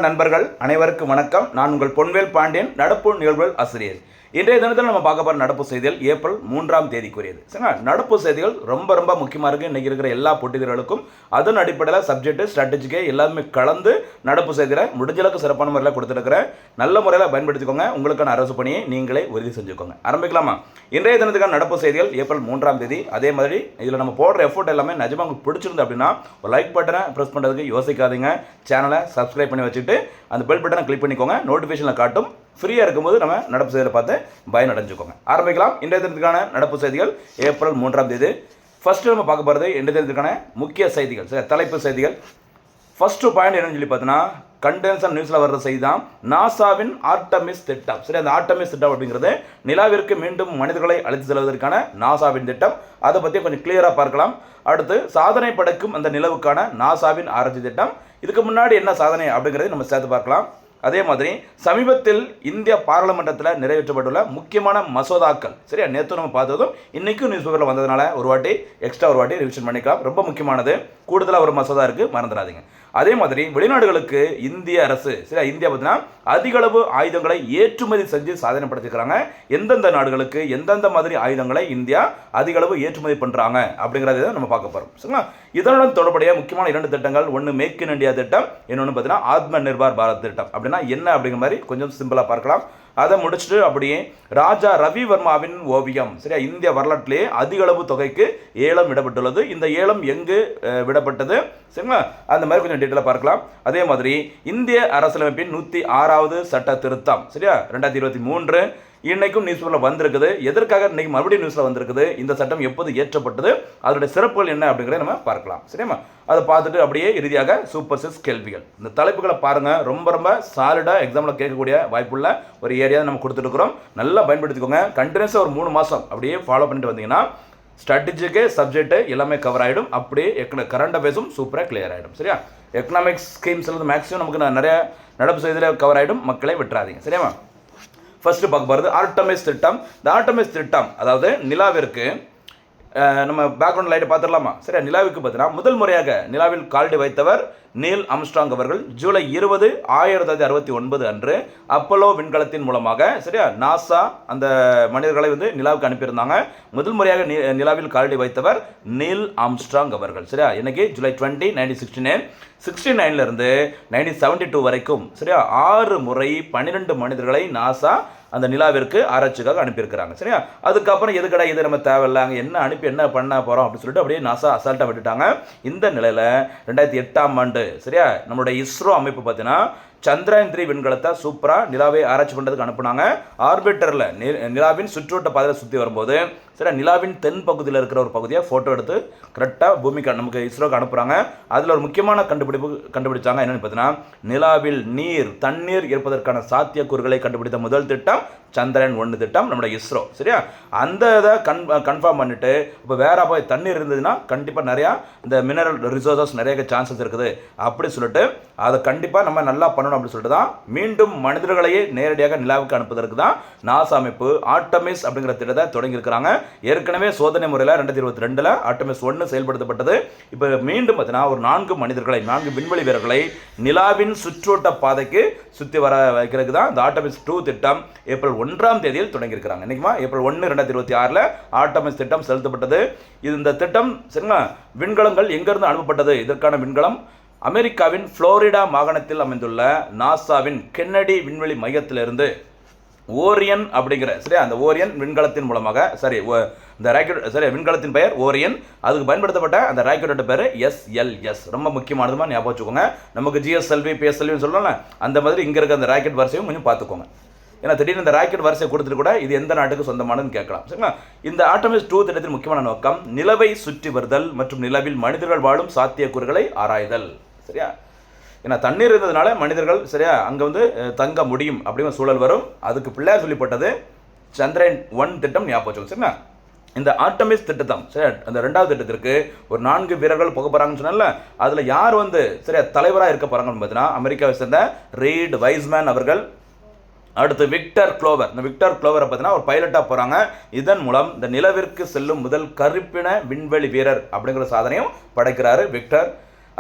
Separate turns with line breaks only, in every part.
நண்பர்கள் அனைவருக்கும் வணக்கம். நான் உங்கள் பொன்வேல் பாண்டியன், நடப்பு நிகழ்வுகள் ஆசிரியர். இன்றைய தினத்தில் நம்ம பார்க்க போகிற நடப்பு செய்திகள் ஏப்ரல் 3ஆம் தேதிக்குரியது. சரிங்களா? நடப்பு செய்திகள் ரொம்ப முக்கியமாக இருக்குது. இன்றைக்கி இருக்கிற எல்லா போட்டிகளுக்கும் அதன் அடிப்படையில் சப்ஜெக்ட் ஸ்ட்ராட்டஜிக்கு எல்லாமே கலந்து நடப்பு செய்திகளை முடிஞ்சளவுக்கு சிறப்பான முறையில் கொடுத்துருக்கிறேன். நல்ல முறையில் பயன்படுத்திக்கோங்க. உங்களுக்கான அரசு பணியை நீங்களே உறுதி செஞ்சுக்கோங்க. ஆரம்பிக்கலாமா? இன்றைய தினத்துக்கான நடப்பு செய்திகள் ஏப்ரல் 3ஆம் தேதி. அதே மாதிரி இதில் நம்ம போடுற எஃபோர்ட் எல்லாமே நிஜமாக உங்களுக்கு பிடிச்சிருந்து அப்படின்னா ஒரு லைக் பட்டனை ப்ரெஸ் பண்ணுறதுக்கு யோசிக்காதீங்க. சேனலை சப்ஸ்கிரைப் பண்ணி வச்சுட்டு அந்த பெல் பட்டனை கிளிக் பண்ணிக்கோங்க. நோட்டிஃபிகேஷனில் காட்டும். ஃப்ரீயாக இருக்கும்போது நம்ம நடப்பு செய்திகளை பார்த்து பயனடைஞ்சுக்கோங்க. ஆரம்பிக்கலாம். இன்றைய தினத்துக்கான நடப்பு செய்திகள் ஏப்ரல் 3ஆம் தேதி. ஃபஸ்ட்டு நம்ம பார்க்க போகிறது இன்றைய தினத்துக்கான முக்கிய செய்திகள். சரி, தலைப்பு செய்திகள். ஃபஸ்ட்டு பாயிண்ட் என்னன்னு சொல்லி பார்த்தோன்னா, கண்டென்சன் நியூஸில் வர்ற செய்தி தான் நாசாவின் ஆர்டமிஸ் திட்டம். சரி, அந்த ஆர்டமிஸ் திட்டம் அப்படிங்கிறது நிலாவிற்கு மீண்டும் மனிதர்களை அழைத்து செல்வதற்கான நாசாவின் திட்டம். அதை பற்றி கொஞ்சம் கிளியராக பார்க்கலாம். அடுத்து சாதனை படைக்கும் அந்த நிலவுக்கான நாசாவின் ஆராய்ச்சி திட்டம். இதுக்கு முன்னாடி என்ன சாதனை அப்படிங்கிறத நம்ம சேர்த்து பார்க்கலாம். அதே மாதிரி சமீபத்தில் இந்திய பாராளுமன்றத்தில் நிறைவேற்றப்பட்டுள்ள முக்கியமான மசோதாக்கள். சரியா, நேற்று நம்ம பார்த்ததும் இன்றைக்கும் நியூஸ் பேப்பரில் வந்ததுனால ஒரு வாட்டி ரிவிஷன் பண்ணிக்கலாம். ரொம்ப முக்கியமானது. கூடுதலாக ஒரு மசோதா இருக்குது, மறந்துடாதீங்க. அதே மாதிரி வெளிநாடுகளுக்கு இந்திய அரசு, சரியா, இந்தியா பார்த்தீங்கன்னா அதிக அளவு ஆயுதங்களை ஏற்றுமதி செஞ்சு சாதனை படைச்சிருக்கிறாங்க. எந்தெந்த நாடுகளுக்கு எந்தெந்த மாதிரி ஆயுதங்களை இந்தியா அதிக அளவு ஏற்றுமதி பண்ணுறாங்க அப்படிங்கிறத நம்ம பார்க்க போகிறோம். சரிங்களா? இதனுடன் தொடர்புடைய முக்கியமான 2 திட்டங்கள், ஒன்று மேக் இன் இந்தியா திட்டம், இன்னொன்று பார்த்தீங்கன்னா ஆத்ம நிர்பார் பாரத் திட்டம். அப்படின்னா என்ன அப்படிங்கிற மாதிரி கொஞ்சம் சிம்பிளாக பார்க்கலாம். அதை முடிச்சுட்டு அப்படியே ராஜா ரவி வர்மாவின் ஓவியம். சரியா, இந்திய வரலாற்றிலே அதிக அளவு தொகைக்கு ஏலம் விடப்பட்டுள்ளது. இந்த ஏலம் எங்கு விடப்பட்டது, சரிங்களா, அந்த மாதிரி கொஞ்சம் டீட்டெயிலாக பார்க்கலாம். அதே மாதிரி இந்திய அரசியலமைப்பின் 106வது சட்ட திருத்தம், சரியா, 2023 இன்னைக்கும் நியூஸ் பேப்பரில் வந்திருக்குது. எதற்காக இன்னைக்கு மறுபடியும் நியூஸில் வந்திருக்குது, இந்த சட்டம் எப்போது ஏற்றப்பட்டது, அதோடைய சிறப்புகள் என்ன அப்படிங்கிறத நம்ம பார்க்கலாம். சரியா, அதை பார்த்துட்டு அப்படியே இறுதியாக சூப்பர் 6 கேள்விகள். இந்த தலைப்புகளை பாருங்கள். ரொம்ப சாலிடாக எக்ஸாமில் கேட்கக்கூடிய வாய்ப்புள்ள ஒரு ஏரியா நம்ம கொடுத்துருக்குறோம். நல்லா பயன்படுத்திக்கோங்க. கண்டினியூஸாக ஒரு 3 மாதம் அப்படியே ஃபாலோ பண்ணிட்டு வந்தீங்கன்னா ஸ்ட்ராட்டஜிக்கு சப்ஜெக்ட் எல்லாமே கவர் ஆகிடும். அப்படியே கரண்ட் அஃபேர்ஸும் சூப்பராக கிளியர் ஆகிடும். சரியா, எக்கனாமிக்ஸ் ஸ்கீம்ஸ் மேக்ஸிமம் நமக்கு நிறைய நடப்பு செய்தியில் கவர் ஆகிடும். மக்களை விட்டுறாதீங்க. சரியாமா? ஃபர்ஸ்ட் பார்க்க போகிறது ஆர்டமிஸ் திட்டம். இந்த ஆர்டமிஸ் திட்டம் அதாவது நிலாவிற்கு நம்ம பேக்ரவுண்ட் லைட்டை பார்த்துடலாமா? சரியா, நிலாவுக்கு பார்த்தீங்கன்னா முதல் முறையாக நிலாவில் காலடி வைத்தவர் நீல் ஆம்ஸ்ட்ராங் அவர்கள் ஜூலை 20, 1969 அன்று அப்போலோ விண்கலத்தின் மூலமாக, சரியா, நாசா அந்த மனிதர்களை நிலாவுக்கு அனுப்பியிருந்தாங்க. முதல் முறையாக நிலாவில் காலடி வைத்தவர் நீல் ஆம்ஸ்ட்ராங் அவர்கள். சரியா, இன்னைக்கு ஜூலை 20, 1969 இருந்து 1972 வரைக்கும், சரியா, 6 முறை 12 மனிதர்களை நாசா அந்த நிலாவிற்கு ஆராய்ச்சிக்காக அனுப்பியிருக்கிறாங்க. சரியா, அதுக்கப்புறம் எதுக்கடா இது நம்ம தேவையில்லை, அங்கே என்ன அனுப்பி என்ன பண்ண போகிறோம் அப்படின்னு சொல்லிட்டு அப்படியே நாசா அசால்ட்டாக விட்டுட்டாங்க. இந்த நிலையில் 2008ஆம் ஆண்டு, சரியா, நம்மளுடைய இஸ்ரோ அமைப்பு பார்த்தீங்கன்னா சந்திரயான் 3 விண்கலத்தை சூப்பராக நிலாவை ஆராய்ச்சி பண்ணுறதுக்கு அனுப்புனாங்க. ஆர்பிட்டரில் நிலாவின் சுற்றுவட்ட பாதையில் சுற்றி வரும்போது, சரி, நிலாவின் தென் பகுதியில் இருக்கிற ஒரு பகுதியை ஃபோட்டோ எடுத்து கரெக்டாக பூமிக்கு நமக்கு இஸ்ரோக்கு அனுப்புகிறாங்க. அதில் ஒரு முக்கியமான கண்டுபிடிச்சாங்க. என்னென்னு பார்த்தீங்கன்னா, நிலாவில் தண்ணீர் இருப்பதற்கான சாத்தியக்கூறுகளை கண்டுபிடித்த முதல் திட்டம் சந்திரயான் 1 திட்டம் நம்மளுடைய இஸ்ரோ. சரியா, அந்த இதை கன்ஃபார்ம் பண்ணிட்டு இப்போ வேற போய் தண்ணீர் இருந்ததுன்னா கண்டிப்பாக நிறையா இந்த மினரல் ரிசோர்ஸஸ் நிறைய சான்சஸ் இருக்குது அப்படி சொல்லிட்டு அதை கண்டிப்பாக நம்ம நல்லா பண்ணணும் அப்படின்னு சொல்லிட்டு தான் மீண்டும் மனிதர்களையே நேரடியாக நிலாவுக்கு அனுப்புவதற்கு தான் நாசா அமைப்பு ஆர்டமிஸ் அப்படிங்கிற திட்டத்தை தொடங்கியிருக்கிறாங்க. ஏற்கனவே சோதனை முறையில் 2022 ஆர்டமிஸ் 1 செயல்படுத்தப்பட்டது. இப்போ மீண்டும் பார்த்தீங்கன்னா ஒரு 4 விண்வெளி வீரர்களை நிலாவின் சுற்றுவட்ட பாதைக்கு சுற்றி வர வைக்கிறதுக்கு தான் இந்த ஆர்டமிஸ் 2 திட்டம் ஏப்ரல் 1ஆம் தேதியில் தொடங்கியிருக்கிறாங்க. இன்னைக்குமா ஏப்ரல் 1, 2026 ஆர்டமிஸ் திட்டம் செலுத்தப்பட்டது. இந்த திட்டம், சரிங்களா, விண்கலங்கள் எங்கிருந்து அனுப்பப்பட்டது? இதற்கான விண்கலம் அமெரிக்காவின் புளோரிடா மாகாணத்தில் அமைந்துள்ள நாசாவின் கென்னடி விண்வெளி மையத்திலிருந்து ஓரியன் அப்படிங்கிற, சரியா, அந்த ஓரியன் விண்கலத்தின் மூலமாக, இந்த ராக்கெட், சரி, விண்கலத்தின் பெயர் ஓரியன். அதுக்கு பயன்படுத்தப்பட்ட அந்த ராக்கெட்டோட பேர் SLS. ரொம்ப முக்கியமானதுமா ஞாபகம் வச்சுக்கோங்க. நமக்கு GSLV PSLVன்னு சொல்லலாம், அந்த மாதிரி இங்கே இருக்க அந்த ராக்கெட் வரிசையும் கொஞ்சம் பார்த்துக்கோங்க. ஏன்னா திடீர்னு இந்த ராக்கெட் வரிசையை கொடுத்துட்டு கூட இது எந்த நாட்டுக்கு சொந்தமானதுன்னு கேட்கலாம். சரிங்களா, இந்த ஆர்டமிஸ் 2 திட்டத்தின் முக்கியமான நோக்கம் நிலவை சுற்றி வருதல் மற்றும் நிலவில் மனிதர்கள் வாழும் சாத்தியக்கூறுகளை ஆராய்தல். சரியா, ஏன்னா தண்ணீர் இருந்ததுனால மனிதர்கள், சரியா, அங்கே தங்க முடியும் அப்படிங்கிற சூழல் வரும். அதுக்கு பிள்ளையார் சொல்லிப்பட்டது சந்திரயான் 1 திட்டம் ஞாபகம் வச்சுக்கோங்க. சரிங்களா, இந்த ஆர்டமிஸ் திட்டம், சரி, அந்த 2வது திட்டத்திற்கு ஒரு 4 வீரர்கள் போக போகிறாங்கன்னு சொன்னால அதில் யார் சரியா தலைவராக இருக்க போகிறாங்கன்னு பார்த்தீங்கன்னா அமெரிக்காவை சேர்ந்த ரீட் வைஸ்மேன் அவர்கள். அடுத்து விக்டர் க்ளோவர். இந்த விக்டர் க்ளோவரை பார்த்தீங்கன்னா ஒரு பைலட்டாக போகிறாங்க. இதன் மூலம் இந்த நிலவிற்கு செல்லும் முதல் கருப்பின விண்வெளி வீரர் அப்படிங்கிற சாதனையும் படைக்கிறாரு விக்டர்.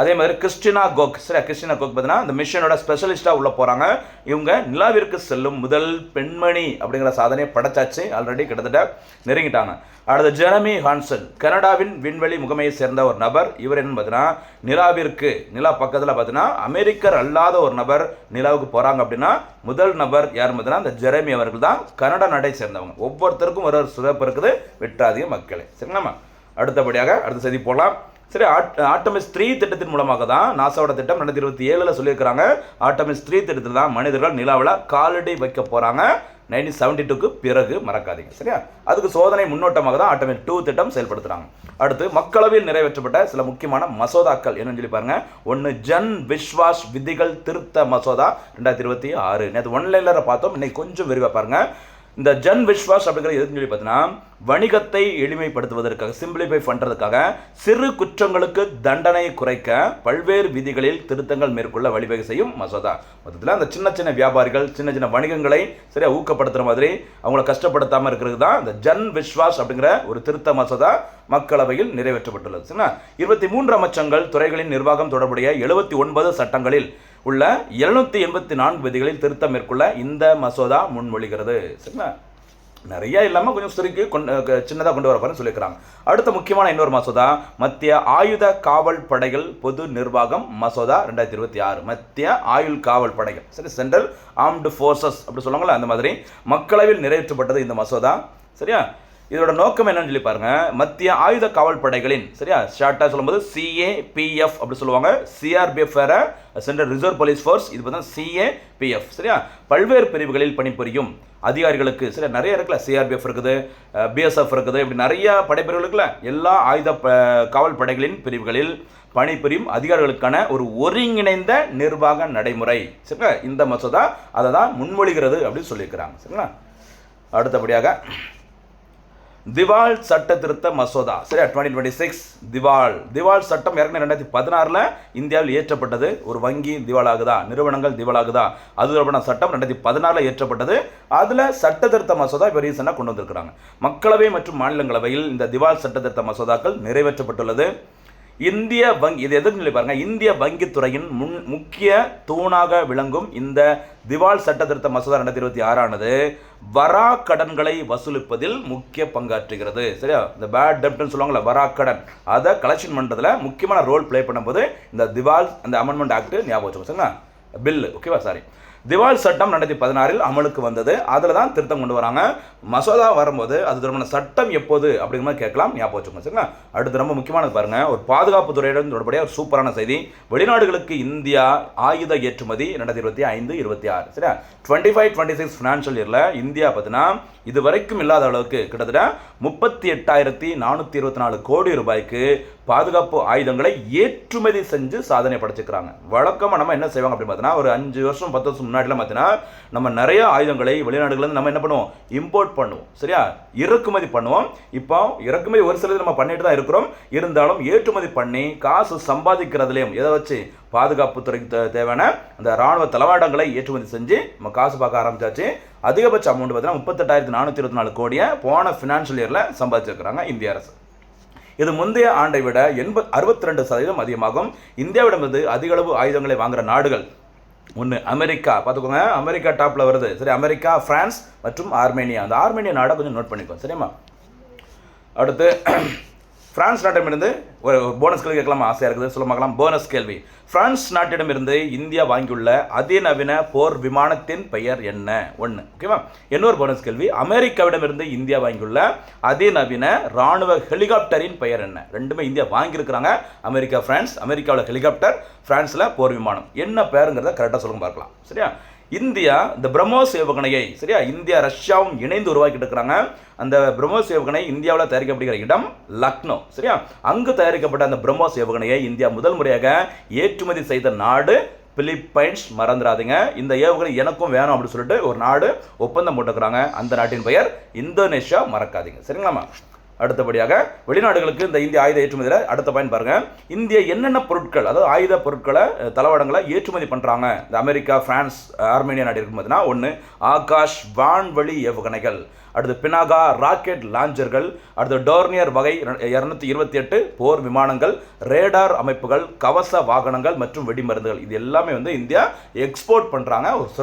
அதே மாதிரி கிறிஸ்டினா கோக், சரியா, கிறிஸ்டினா கோக் பார்த்தீங்கன்னா இந்த மிஷனோட ஸ்பெஷலிஸ்ட்டாக உள்ள போகிறாங்க. இவங்க நிலாவிற்கு செல்லும் முதல் பெண்மணி அப்படிங்கிற சாதனையை படைச்சாச்சு, ஆல்ரெடி கிட்டத்தட்ட நெருங்கிட்டாங்க. அடுத்து ஜெரமி ஹான்சன், கனடாவின் விண்வெளி முகமையை சேர்ந்த ஒரு நபர். இவர் என்ன பார்த்தீங்கன்னா நிலாவிற்கு, நிலா பக்கத்தில் பார்த்தீங்கன்னா அமெரிக்கர் அல்லாத ஒரு நபர் நிலாவுக்கு போகிறாங்க அப்படின்னா முதல் நபர் யார் பார்த்தீங்கன்னா இந்த ஜெரமி அவர்கள் தான், கனடா நாட்டை சேர்ந்தவங்க. ஒவ்வொருத்தருக்கும் ஒரு சிறப்பு இருக்குது, விட்டாதீங்க மக்களே, சரிங்களாம்மா. அடுத்தபடியாக அடுத்த செய்தி போகலாம். சரி, ஆர்டமிஸ் 3 திட்டத்தின் மூலமாக தான், நாசாவோட திட்டம் 2027 சொல்லியிருக்கிறாங்க. ஆர்டமிஸ் 3 திட்டத்தில் தான் மனிதர்கள் நிலாவில் காலடி வைக்க போகிறாங்க 1972க்கு பிறகு, மறக்காதீங்க, சரியா. அதுக்கு சோதனை முன்னோட்டமாக தான் ஆர்டமிஸ் 2 திட்டம் செயல்படுத்துகிறாங்க. அடுத்து மக்களவையில் நிறைவேற்றப்பட்ட சில முக்கியமான மசோதாக்கள் என்னன்னு சொல்லி பாருங்க. ஒன்று, ஜன் விஸ்வாஸ் விதிகள் திருத்த மசோதா 2026. நேற்று ஒன்லைனில் பார்த்தோம், இன்னைக்கு கொஞ்சம் விரிவாக பாருங்க. இந்த ஜன் விஸ்வாஸ் அப்படிங்கிற எதுன்னு சொல்லி பார்த்தீங்கன்னா வணிகத்தை எளிமைப்படுத்துவதற்காக, சிம்பிளிஃபை பண்ணுறதுக்காக சிறு குற்றங்களுக்கு தண்டனை குறைக்க பல்வேறு விதிகளில் திருத்தங்கள் மேற்கொள்ள வழிவகை செய்யும் மசோதா. மொத்தத்தில் அந்த சின்ன சின்ன வியாபாரிகள், சின்ன சின்ன வணிகங்களை சரியா ஊக்கப்படுத்துகிற மாதிரி அவங்கள கஷ்டப்படுத்தாமல் இருக்கிறது தான் இந்த ஜன் விஸ்வாஸ் அப்படிங்கிற ஒரு திருத்த மசோதா மக்களவையில் நிறைவேற்றப்பட்டுள்ளது. சரிங்களா. 23 அமைச்சங்கள் துறைகளின் நிர்வாகம் தொடர்புடைய 79 சட்டங்களில் உள்ள 784 விதிகளில் திருத்தம் மேற்கொள்ள இந்த மசோதா முன்மொழிகிறது. சரிங்களா. நிறைய இல்லாமல் கொஞ்சம் சுருக்கி சின்னதாக கொண்டு வரப்பாருன்னு சொல்லியிருக்கிறாங்க. அடுத்த முக்கியமான இன்னொரு மசோதா மத்திய ஆயுத காவல் படைகள் பொது நிர்வாகம் மசோதா 2026. மத்திய ஆயுள் காவல் படைகள், சரி, சென்ட்ரல் ஆர்ம்டு ஃபோர்ஸஸ் அப்படி சொல்லுவாங்களா, அந்த மாதிரி மக்களவையில் நிறைவேற்றப்பட்டது இந்த மசோதா. சரியா. இதோட நோக்கம் என்னன்னு சொல்லி பாருங்க. மத்திய ஆயுத காவல் படைகளின், சரியா, ஷார்ட்டாக சொல்லும்போது CAPF அப்படி சொல்லுவாங்க. CRPF வேற, சென்ட்ரல் ரிசர்வ் போலீஸ் ஃபோர்ஸ், இது பார்த்தா CAPF, சரியா. பல்வேறு பிரிவுகளில் பணிபுரியும் அதிகாரிகளுக்கு, சரியா, நிறைய இருக்குல்ல, CRPF இருக்குது, BSF இருக்குது, இப்படி நிறைய படைப்பிரிவுகள் இருக்குல்ல, எல்லா ஆயுத காவல் படைகளின் பிரிவுகளில் பணிபுரியும் அதிகாரிகளுக்கான ஒரு ஒருங்கிணைந்த நிர்வாக நடைமுறை, சரிங்களா. இந்த மசோதா அதை தான் முன்மொழிகிறது அப்படின்னு சொல்லியிருக்கிறாங்க. சரிங்களா. அடுத்தபடியாக திவால் சட்ட திருத்த மசோதா, சரியா, 2026 திவால் சட்டம் ஏற்கனவே 2016 இந்தியாவில் இயற்றப்பட்டது. ஒரு வங்கி திவாலாகுதா, நிறுவனங்கள் திவாலாகுதா, அது தொடர்பான சட்டம் 2016 இயற்றப்பட்டது. அதில் சட்ட திருத்த மசோதா இப்போ ரீசெண்டாக கொண்டு வந்திருக்கிறாங்க. மக்களவை மற்றும் மாநிலங்களவையில் இந்த திவால் சட்ட திருத்த மசோதாக்கள் நிறைவேற்றப்பட்டுள்ளது. இந்திய வங்கி, இது எதுன்னு சொல்லி பாருங்க, இந்திய வங்கித்துறையின் முக்கிய தூணாக விளங்கும் இந்த திவால் சட்ட திருத்த மசோதா 2026 ஆனது வரா கடன்களை வசூலிப்பதில் முக்கிய பங்காற்றுகிறது. சரியா. இந்த பேட் டெப்ட்னு சொல்லுவாங்கல்ல, வரா கடன், அதை கலெக்ஷன் பண்ணுறதுல முக்கியமான ரோல் பிளே பண்ணும்போது இந்த திவால் அந்த அமெண்ட்மெண்ட் ஆக்ட் ஞாபகம் வச்சுக்கோங்க. சரிங்களா. பில், ஓகேவா, சாரி. திவால் சட்டம் 2016 அமலுக்கு வந்தது. அதில் தான் திருத்தம் கொண்டு வராங்க. மசோதா வரும்போது அது தொடர்பான சட்டம் எப்போது அப்படிங்கிற மாதிரி கேட்கலாம், ஞாபகம் வச்சுக்கோங்க. சரிங்களா. அடுத்து ரொம்ப முக்கியமானது பாருங்க, ஒரு பாதுகாப்பு துறையுடன் தொடர்புடைய ஒரு சூப்பரான செய்தி. வெளிநாடுகளுக்கு இந்தியா ஆயுத ஏற்றுமதி 2025-26, சரியா, 25-26 ஃபினான்ஷியல் இயரில் இந்தியா பார்த்தீங்கன்னா இது வரைக்கும் இல்லாத அளவுக்கு கிட்டத்தட்ட 38,424 கோடி ரூபாய்க்கு பாதுகாப்பு ஆயுதங்களை ஏற்றுமதி செஞ்சு சாதனை படைச்சிக்கிறாங்க. வழக்கமாக நம்ம என்ன செய்வாங்க அப்படின்னு பார்த்தீங்கன்னா, ஒரு 5 வருஷம் 10 வருஷம் முன்னாடிலாம் பார்த்தீங்கன்னா நம்ம நிறைய ஆயுதங்களை வெளிநாடுகள்லேருந்து நம்ம என்ன பண்ணுவோம், இம்போர்ட் பண்ணுவோம், சரியா, இறக்குமதி பண்ணுவோம். இப்போ இறக்குமதி ஒரு சிலது நம்ம பண்ணிட்டு தான் இருக்கிறோம். இருந்தாலும் ஏற்றுமதி பண்ணி காசு சம்பாதிக்கிறதுலையும் எதை வச்சு, பாதுகாப்பு துறைக்கு தேவையான அந்த ராணுவ தளவாடங்களை ஏற்றுமதி செஞ்சு நம்ம காசு பார்க்க ஆரம்பிச்சாச்சு. அதிகபட்ச அமௌண்ட் பார்த்தீங்கன்னா 38,424 கோடியை போன ஃபினான்ஷியல் இயரில் சம்பாதிச்சிருக்கிறாங்க இந்திய அரசு. இது முந்தைய ஆண்டை விட 62% அதிகமாகும். இந்தியாவிடமிருந்து அதிக அளவு ஆயுதங்களை வாங்குகிற நாடுகள் ஒன்று அமெரிக்கா, பார்த்துக்கோங்க, அமெரிக்கா டாப்பில் வருது. சரி, அமெரிக்கா, பிரான்ஸ் மற்றும் ஆர்மேனியா. அந்த ஆர்மேனியா நாடை கொஞ்சம் நோட் பண்ணிக்கோ, சரிம்மா. அடுத்து பிரான்ஸ் நாட்டிடமிருந்து ஒரு போனஸ் கேள்வி கேட்கலாமா, ஆசையாக இருக்குது, சொல்ல பார்க்கலாம். போனஸ் கேள்வி. பிரான்ஸ் நாட்டிடமிருந்து இந்தியா வாங்கியுள்ள அதிநவீன போர் விமானத்தின் பெயர் என்ன? ஒன்று, ஓகேவா. இன்னொரு போனஸ் கேள்வி, அமெரிக்காவிடமிருந்து இந்தியா வாங்கியுள்ள அதிநவீன ராணுவ ஹெலிகாப்டரின் பெயர் என்ன? ரெண்டுமே இந்தியா வாங்கியிருக்கிறாங்க. America, France. அமெரிக்காவில் ஹெலிகாப்டர், பிரான்ஸில் போர் விமானம். என்ன பேருங்கிறத கரெக்டாக சொல்லுங்க பார்க்கலாம். சரியா. இந்தியா இந்த பிரம்மோஸ் ஏவுகணையை, சரியா, இந்தியா ரஷ்யாவும் இணைந்து உருவாக்கிட்டு இருக்கிறாங்க. அந்த பிரம்மோஸ் ஏவுகணை இந்தியாவில் தயாரிக்கப்படுகிற இடம் லக்னோ, சரியா. அங்கு தயாரிக்கப்பட்ட அந்த பிரம்மோஸ் ஏவுகணையை இந்தியா முதல் முறையாக ஏற்றுமதி செய்த நாடு பிலிப்பைன்ஸ். மறந்துடாதீங்க, இந்த ஏவுகணை எனக்கும் வேணும் அப்படின்னு சொல்லிட்டு ஒரு நாடு ஒப்பந்தம் போட்டுக்கிறாங்க. அந்த நாட்டின் பெயர் இந்தோனேஷியா, மறக்காதீங்க, சரிங்களாமா. அடுத்தபடியாக வெளிநாடுகளுக்கு இந்த இந்திய ஆயுத ஏற்றுமதியில் அடுத்த பாயிண்ட் பாருங்க. இந்திய என்னென்ன பொருட்கள், அதாவது ஆயுத பொருட்களை, தளவாடங்களை ஏற்றுமதி பண்ணுறாங்க இந்த அமெரிக்கா, பிரான்ஸ், ஆர்மேனியா நாடு இருக்கும் பார்த்தீங்கன்னா, ஒன்று ஆகாஷ் வான்வழி ஏவுகணைகள். அடுத்து பினாகா ராக்கெட் லாஞ்சர்கள், அடுத்து டோர்னியர் வகை 228 போர் விமானங்கள், ரேடார் அமைப்புகள், கவச வாகனங்கள் மற்றும் வெடிமருந்துகள். இது எல்லாமே இந்தியா எக்ஸ்போர்ட் பண்றாங்க.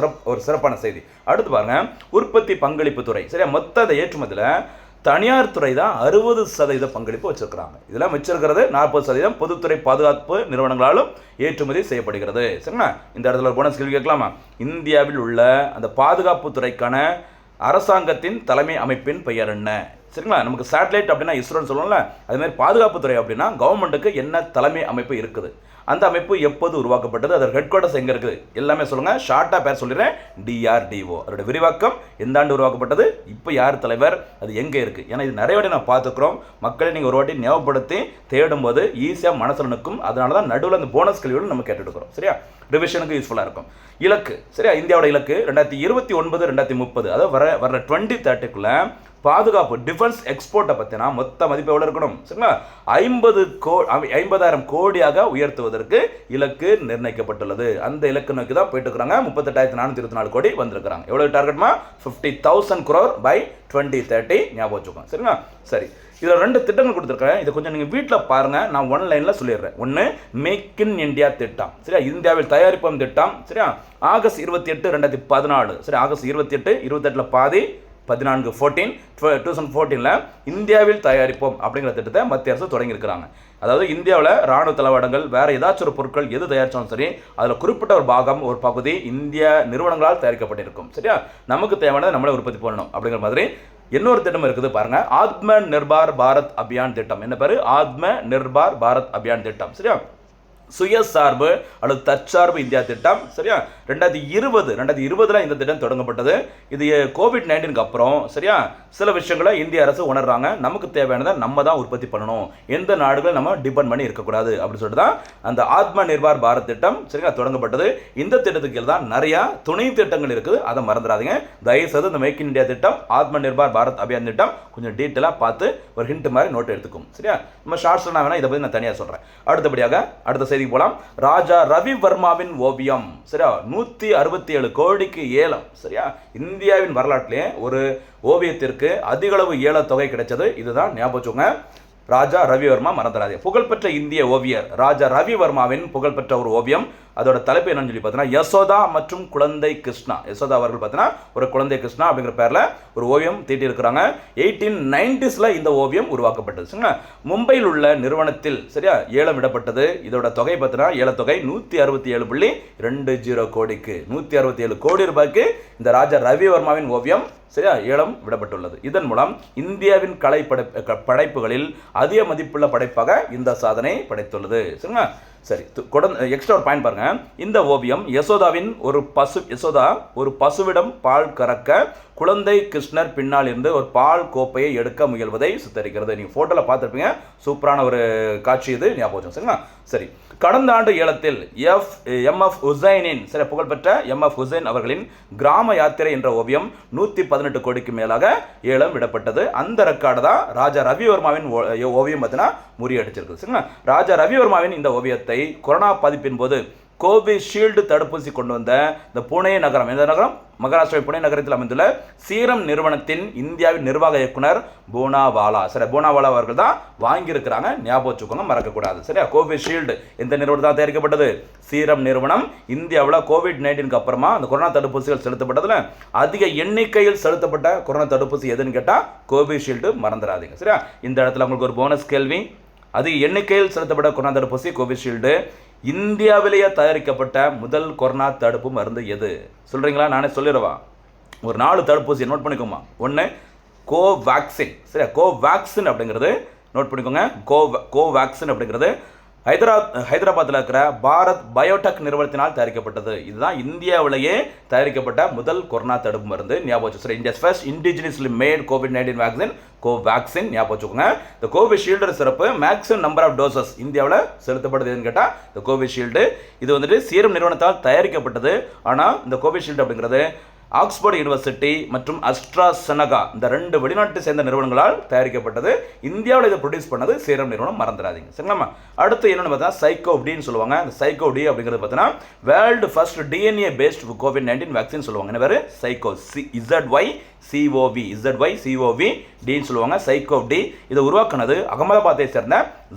ஒரு சிறப்பான செய்தி. அடுத்து பாருங்க, உற்பத்தி பங்களிப்பு துறை. சரியா, மொத்த ஏற்றுமதியில் தனியார் துறை தான் 60% பங்களிப்பு வச்சிருக்கிறாங்க. இதெல்லாம் வச்சிருக்கிறது 40% பொதுத்துறை பாதுகாப்பு நிறுவனங்களாலும் ஏற்றுமதி செய்யப்படுகிறது. சரிங்களா, இந்த இடத்துல ஒரு போனஸ் கேள்வி கேட்கலாமா? இந்தியாவில் உள்ள அந்த பாதுகாப்பு துறைக்கான அரசாங்கத்தின் தலைமை அமைப்பின் பெயர் என்ன? சரிங்களா, நமக்கு சேட்டலைட் அப்படின்னா இஸ்ரோன்னு சொல்லுவோம்ல, அது மாதிரி பாதுகாப்புத்துறை அப்படின்னா கவர்மெண்ட்டுக்கு என்ன தலைமை அமைப்பு இருக்குது, அந்த அமைப்பு எப்போது உருவாக்கப்பட்டது, அதோட ஹெட் குவார்ட்டர்ஸ் எங்கே இருக்குது, எல்லாமே சொல்லுங்கள். ஷார்ட்டாக பேர் சொல்லிடுறேன், DRDO. அதோட விரிவாக்கம் எந்த ஆண்டு உருவாக்கப்பட்டது, இப்போ யார் தலைவர், அது எங்கே இருக்குது? ஏன்னா இது நிறைய வாட்டி நான் பார்த்துக்கிறோம். மக்களை நீங்கள் ஒரு வாட்டி ஞாபகப்படுத்தி தேடும்போது ஈஸியாக மனசில் நிற்கும். அதனால தான் நடுவில் அந்த போனஸ் கேள்விகளும் நம்ம கேட்டுருக்கிறோம். சரியா, ரிவிஷனுக்கு யூஸ்ஃபுல்லாக இருக்கும். இலக்கு, சரியா, இந்தியாவோட இலக்கு 2029 2030, அதாவது வர 2030க்குள்ள பாதுகாப்பு டிஃபென்ஸ் எக்ஸ்போர்ட்டை பற்றினா மொத்த மதிப்பு எவ்வளோ இருக்கணும்? சரிங்களா, 50,000 கோடியாக உயர்த்துவதற்கு இலக்கு நிர்ணயிக்கப்பட்டுள்ளது. அந்த இலக்கு நோக்கி தான் போயிட்டு இருக்கிறாங்க. 38,424 கோடி வந்திருக்கிறாங்க. எவ்வளோ டார்கெட்மா? 50,000 crore by 2030. ஞாபகம் வச்சுக்கோங்க. சரிங்களா, சரி, இதில் 2 திட்டங்கள் கொடுத்துருக்கேன். இதை கொஞ்சம் நீங்கள் வீட்டில் பாருங்கள். நான் ஒன்லைனில் சொல்லிடுறேன். ஒன்று மேக் இன் இந்தியா திட்டம். சரியா, இந்தியாவில் தயாரிப்போம் திட்டம். சரியா, ஆகஸ்ட் 28 2014. சரி, ஆகஸ்ட் 28 பாதி 2014 இந்தியாவில் தயாரிப்போம் அப்படிங்கிற திட்டத்தை மத்திய அரசு தொடங்கியிருக்கிறாங்க. அதாவது இந்தியாவில் ராணுவ தளவாடங்கள் வேறு ஏதாச்சும் ஒரு பொருட்கள் எது தயாரித்தாலும் சரி, அதில் குறிப்பிட்ட ஒரு பாகம், ஒரு பகுதி இந்திய நிறுவனங்களால் தயாரிக்கப்பட்டிருக்கும். சரியா, நமக்கு தேவையானதை நம்மளே உற்பத்தி பண்ணணும் அப்படிங்கிற மாதிரி இன்னொரு திட்டம் இருக்குது பாருங்க, ஆத்ம நிர்பார் பாரத் அபியான் திட்டம். என்ன பேரு? ஆத்ம நிர்பார் பாரத் அபியான் திட்டம். சரியா, சுயசார்பு அல்லது தற்சார்பு இந்தியா திட்டம். சரியா, 2020 இந்த திட்டம் தொடங்கப்பட்டது. இது COVID-19க்கு அப்புறம் சரியா சில விஷயங்களை இந்திய அரசு உணர்றாங்க. நமக்கு தேவையானதை நம்ம தான் உற்பத்தி பண்ணணும், எந்த நாடுகளை நம்ம டிபெண்ட் பண்ணி இருக்கக்கூடாது அப்படின்னு சொல்லிட்டு தான் அந்த ஆத்ம நிர்பார் பாரத் திட்டம் சரியா தொடங்கப்பட்டது. இந்த திட்டத்துக்கு தான் நிறைய துணை திட்டங்கள் இருக்குது, அதை மறந்துடாதீங்க. தயவுசெய்து இந்த மேக் இன் இந்தியா திட்டம், ஆத்ம நிர்பார் பாரத் அபியான் திட்டம் கொஞ்சம் டீட்டெயிலாக பார்த்து ஒரு ஹிண்ட் மாதிரி நோட் எடுத்துக்கும். சரியா, நம்ம ஷார்ட்ஸ்ல நான் வேணா இதை பற்றி நான் தனியாக சொல்கிறேன். அடுத்தபடியாக அடுத்த போலாம். ராஜா ரவி வர்மாவின் ஓவியம். சரியா, 167 கோடிக்கு ஏலம். சரியா, இந்தியாவின் வரலாற்றிலே ஒரு ஓவியத்திற்கு அதிக அளவு ஏல தொகை கிடைச்சது. இதுதான் ஞாபகம் வச்சுக்கோங்க. ராஜா ரவிவர்மா மறந்துடாதே. புகழ்பெற்ற இந்திய ஓவியர் ராஜா ரவிவர்மாவின் புகழ்பெற்ற ஒரு ஓவியம். அதோட தலைப்பு என்னன்னு சொல்லி பார்த்தீங்கன்னா யசோதா மற்றும் குழந்தை கிருஷ்ணா. யசோதா அவர்கள் பார்த்தீங்கன்னா ஒரு குழந்தை கிருஷ்ணா அப்படிங்கிற பேரில் ஒரு ஓவியம் தீட்டி இருக்கிறாங்க. 1890s இந்த ஓவியம் உருவாக்கப்பட்டது. சரிங்களா, மும்பையில் உள்ள நிறுவனத்தில் சரியா ஏலம் விடப்பட்டது. இதோட தொகை பார்த்தீங்கன்னா ஏலத்தொகை 167.20 கோடிக்கு 167 கோடி ரூபாய்க்கு இந்த ராஜா ரவிவர்மாவின் ஓவியம் சரியா ஏலம் விடப்பட்டுள்ளது. இதன் மூலம் இந்தியாவின் கலை படைப்புகளில் அதிக மதிப்புள்ள படைப்பாக இந்த சாதனை படைத்துள்ளது. சரிங்களா, சரி, எக்ஸ்ட்ரா ஒரு பாயிண்ட் பாருங்க. இந்த ஓவியம் யசோதாவின் யசோதா ஒரு பசுவிடம் பால் கறக்க குழந்தை கிருஷ்ணர் பின்னால் இருந்து ஒரு பால் கோப்பையை எடுக்க முயல்வதை சித்தரிக்கிறது. நீங்கள் ஃபோட்டோவில் பார்த்துருப்பீங்க, சூப்பரான ஒரு காட்சி இது, ஞாபகம். சரிங்களா, சரி, கடந்த ஆண்டு ஏலத்தில் MF ஹுசைனின் சரி புகழ்பெற்ற MF ஹுசைன் அவர்களின் கிராம யாத்திரை என்ற ஓவியம் 118 கோடிக்கு மேலாக ஏலம் விடப்பட்டது. அந்த ரெக்கார்டு தான் ராஜா ரவிவர்மாவின் ஓவியம் பார்த்தீங்கன்னா முறியடிச்சிருக்கு. சரிங்களா, ராஜா ரவிவர்மாவின் இந்த ஓவியத்தை கொரோனா பாதிப்பின் போது கோவிஷீல்டு தடுப்பூசி கொண்டு வந்த இந்த புனே நகரம், இந்த நகரம் மகாராஷ்டிரா புனே நகரத்தில் அமைந்துள்ள சீரம் நிறுவனத்தின் இந்தியாவின் நிர்வாக இயக்குனர் பூனாவாலா. சரி, பூனாவாலா அவர்கள் தான் வாங்கியிருக்கிறாங்க, ஞாபகம் வச்சுக்கோங்க, மறக்கக்கூடாது. சரியா, கோவிஷீல்டு எந்த நிறுவனத்தால் தயாரிக்கப்பட்டது? சீரம் நிறுவனம். இந்தியாவில் COVID-19க்கு அப்புறமா அந்த கொரோனா தடுப்பூசிகள் செலுத்தப்பட்டதுல அதிக எண்ணிக்கையில் செலுத்தப்பட்ட கொரோனா தடுப்பூசி எதுன்னு கேட்டால் கோவிஷீல்டு, மறந்துடாதீங்க. சரியா, இந்த இடத்துல உங்களுக்கு ஒரு போனஸ் கேள்வி. அதிக எண்ணிக்கையில் செலுத்தப்பட்ட கொரோனா தடுப்பூசி கோவிஷீல்டு. இந்தியாவிலேயே தயாரிக்கப்பட்ட முதல் கொரோனா தடுப்பு மருந்து எது சொல்றீங்களா? நானே சொல்லிடுவா. ஒரு 4 தடுப்பூசி நோட் பண்ணிக்கோமா. ஒன்று கோவேக்சின். சரியா, கோவேக்சின் அப்படிங்கிறது நோட் பண்ணிக்கோங்க. கோவேக்சின் அப்படிங்கிறது ஹைதராபாத்தில் இருக்கிற பாரத் பயோடெக் நிறுவனத்தினால் தயாரிக்கப்பட்டது. இதுதான் இந்தியாவிலேயே தயாரிக்கப்பட்ட முதல் கொரோனா தடுப்பு மருந்து, ஞாபகம் வச்சு. India's first indigenously made COVID-19 vaccine Covaxin, ஞாபகம் வச்சுக்கோங்க. இந்த கோவிஷீல்டு சிறப்பு மேக்ஸிமம் நம்பர் ஆஃப் டோசஸ் இந்தியாவில் செலுத்தப்படுதுன்னு கேட்டால் இந்த கோவிஷீல்டு இது சீரம் நிறுவனத்தால் தயாரிக்கப்பட்டது. ஆனால் இந்த கோவிஷீல்டு அப்படிங்கிறது ஆக்ஸ்போர்ட் யூனிவர்சிட்டி மற்றும் அஸ்ட்ராசெனகா இந்த 2 வெளிநாட்டை சேர்ந்த நிறுவனங்களால் தயாரிக்கப்பட்டது. இந்தியாவில் இதை ப்ரொடியூஸ் பண்ணது சீரம் நிறுவனம், மறந்துடாதீங்க. சரிங்களா, அடுத்து என்னென்னு பார்த்தா சைக்கோவ்டின்னு சொல்லுவாங்க. இந்த சைக்கோவ்டி அப்படிங்கிறது பார்த்தீங்கன்னா world first DNA based COVID-19 vaccine சொல்லுவாங்க. என்ன பேர்? ZY COV ZYCOV டின்னு சொல்லுவாங்க. சைக்கோவ் டி. இதை உருவாக்குனது அகமதாபாத்தை சேர்ந்த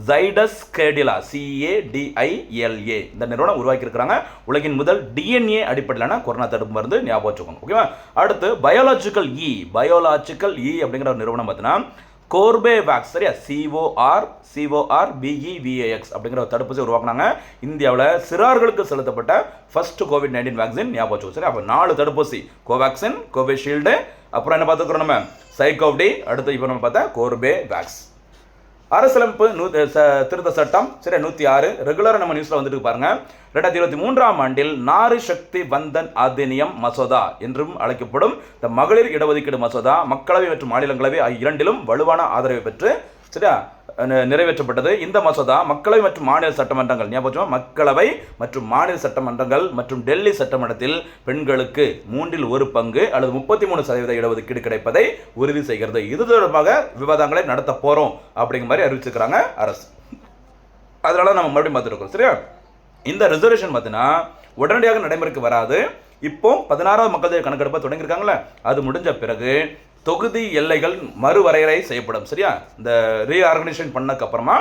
ஜைடஸ் கேடிலா CADILA இந்த நிறுவனம் உருவாக்கி இருக்கிறாங்க. உலகின் முதல் DNA அடிப்படையிலான கொரோனா தடுப்பு மருந்து ஞாபகம் வச்சுக்கோங்க. ஓகேவா? அடுத்து பயாலஜிக்கல் E அப்படிங்கிற ஒரு நிறுவனம் பார்த்தீங்கன்னா கோர்பேவேக்ஸ், சரியா? CORBEVAX அப்படிங்கிற ஒரு தடுப்பூசி உருவாக்குனாங்க. இந்தியாவில் சிறார்களுக்கு செலுத்தப்பட்ட ஃபர்ஸ்ட் COVID-19 வேக்சின் ஞாபகம் வச்சுக்கோங்க. சரி, அப்போ 4 தடுப்பூசி: கோவேக்சின், கோவிஷீல்டு, அப்புறம் என்ன பார்த்துக்கிறோம் நம்ம சைக்கோவ் டி, அடுத்து இப்போ நம்ம பார்த்தா கோர்பேவேக்ஸ். அரசியலமைப்பு திருத்த சட்டம், சரி, 106 ரெகுலராக நம்ம நியூஸில் வந்துட்டு பாருங்க. 2023ஆம் ஆண்டில் நாரி சக்தி வந்தன் அதிநியம் மசோதா என்றும் அழைக்கப்படும் இந்த மகளிர் இடஒதுக்கீடு மசோதா மக்களவை மற்றும் மாநிலங்களவை ஆகிய இரண்டிலும் வலுவான ஆதரவை பெற்று, சரியா, நிறைவேற்றப்பட்டது. இந்த மசோதா மக்களவை மற்றும் மாநில சட்டமன்றங்கள், ஞாபகம், மக்களவை மற்றும் மாநில சட்டமன்றங்கள் மற்றும் டெல்லி சட்டமன்றத்தில் பெண்களுக்கு 1/3 பங்கு அல்லது 33% இடஒதுக்கீடு கிடைப்பதை உறுதி செய்கிறது. இது தொடர்பாக விவாதங்களை நடத்த போறோம் அப்படிங்கிற மாதிரி அறிவிச்சிருக்கிறாங்க அரசு. அதனால நம்ம மறுபடியும் பார்த்துருக்கோம். சரியா? இந்த ரிசர்வேஷன் பார்த்தீங்கன்னா உடனடியாக நடைமுறைக்கு வராது. இப்போ 16வது மக்கள் தொகை கணக்கெடுப்பை தொடங்கியிருக்காங்களே, அது முடிஞ்ச பிறகு தொகுதி எல்லைகள் மறுவரையறை செய்யப்படும். சரியா? இந்த ரீஆர்கனைசேஷன் பண்ணதுக்கு அப்புறமா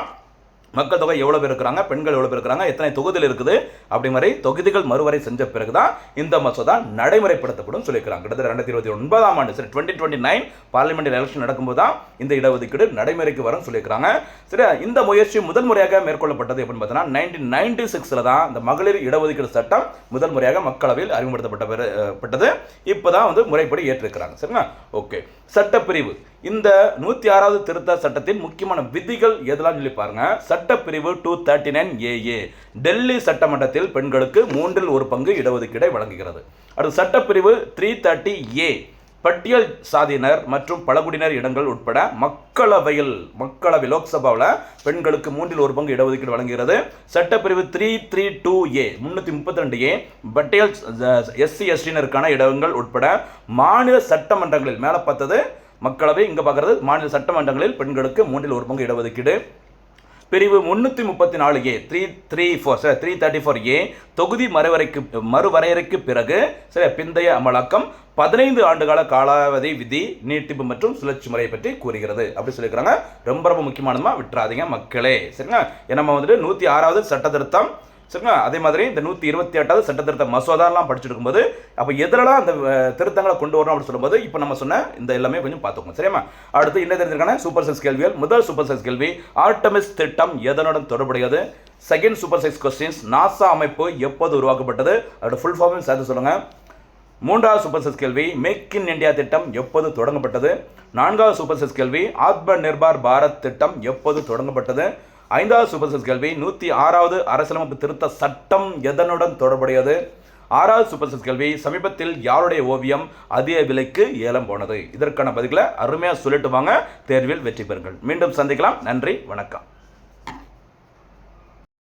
மக்கள் தொகை எவ்வளோ பேர் இருக்கிறாங்க, பெண்கள் எவ்வளோ பேர் இருக்கிறாங்க, எத்தனை தொகுதியில் இருக்குது அப்படி மாதிரி தொகுதிகள் மறுவரை செஞ்ச பிறகு தான் இந்த மசோதா நடைமுறைப்படுத்தப்படும் சொல்லியிருக்கிறாங்க. கிட்டத்தட்ட 2029ஆம் ஆண்டு, சரி, 2029 பார்லிமெண்ட் எலெக்ஷன் நடக்கும்போது தான் இந்த இடஒதுக்கீடு நடைமுறைக்கு வரும் சொல்லியிருக்கிறாங்க. சரி, இந்த முயற்சி முதல் முறையாக மேற்கொள்ளப்பட்டது எப்படின்னு பார்த்தீங்கன்னா 1996 தான் இந்த மகளிர் இடஒதுக்கீடு சட்டம் முதல் முறையாக மக்களவையில் அறிமுகப்படுத்தப்பட்டது. இப்போ தான் வந்து முறைப்படி ஏற்றிருக்கிறாங்க. சரிங்களா? ஓகே. சட்டப்பிரிவு, இந்த 106வது திருத்த சட்டத்தின் முக்கியமான விதிகள் எதெல்லாம் சொல்லி பாருங்க. சட்டப்பிரிவு 239AA டெல்லி சட்டமன்றத்தில் பெண்களுக்கு 1/3 பங்கு இடஒதுக்கீடை வழங்குகிறது. அடுத்து சட்டப்பிரிவு 330A பட்டியல் சாதியினர் மற்றும் பழங்குடியினர் இடங்கள் உட்பட மக்களவை லோக்சபாவில் பெண்களுக்கு 1/3 பங்கு இடஒதுக்கீடு வழங்குகிறது. சட்டப்பிரிவு 332A 332A பட்டியல் SC/STயினருக்கான இடங்கள் உட்பட மாநில சட்டமன்றங்களில், மேலே பார்த்தது மக்களவை, இங்கே பார்க்குறது மாநில சட்டமன்றங்களில் பெண்களுக்கு 1/3 பங்கு இடஒதுக்கீடு. பிரிவு 334A 334A தொகுதி மறுவரையறைக்கு பிறகு, சரி, பிந்தைய அமலாக்கம் 15 ஆண்டுகால காலாவதி விதி நீட்டிப்பு மற்றும் சுழற்சி முறையை பற்றி கூறுகிறது அப்படி சொல்லியிருக்கிறாங்க. ரொம்ப ரொம்ப முக்கியமானதுமா, விட்டுறாதீங்க மக்களே. சரிங்களா? நம்ம வந்துட்டு 106வது சட்ட திருத்தம், சரிங்களா, அதே மாதிரி இந்த 128வது சட்ட திருத்த மசோதாலாம் படிச்சுட்டு இருக்கும்போது அப்போ எதிரெல்லாம் அந்த திருத்தங்களை கொண்டு வரணும் அப்படின்னு சொல்லும்போது இப்போ நம்ம சொன்ன இந்த எல்லாமே கொஞ்சம் பார்த்துக்கோங்க. சரியா? அடுத்து என்ன தெரிஞ்சிருக்கான சூப்பர் சைஸ் கேள்விகள். முதல் சூப்பர் சைஸ் கேள்வி, ஆர்டமிஸ் திட்டம் எதனுடன் தொடர்புடையது? Second super size questions, NASA அமைப்பு எப்போது உருவாக்கப்பட்டது? அதோட ஃபுல் ஃபார்மையும் சேர்த்து சொல்லுங்க. மூன்றாவது சூப்பர் சைஸ் கேள்வி, மேக் இன் இந்தியா திட்டம் எப்போது தொடங்கப்பட்டது? நான்காவது சூப்பர் சைஸ் கேள்வி, ஆத்ம நிர்பார் பாரத் திட்டம் எப்போது தொடங்கப்பட்டது? ஐந்தாவது சூப்பர் சைஸ் கேள்வி, 106வது அரசியலமைப்பு திருத்த சட்டம் எதனுடன் தொடர்புடையது? ஆறாவது சூப்பர் சைஸ் கேள்வி, சமீபத்தில் யாருடைய ஓவியம் அதிக விலைக்கு ஏலம் போனது? இதற்கான பதில்களை அருமையாக சொல்லிட்டு வாங்க, தேர்வில் வெற்றி பெறுங்கள். மீண்டும் சந்திக்கலாம். நன்றி, வணக்கம்.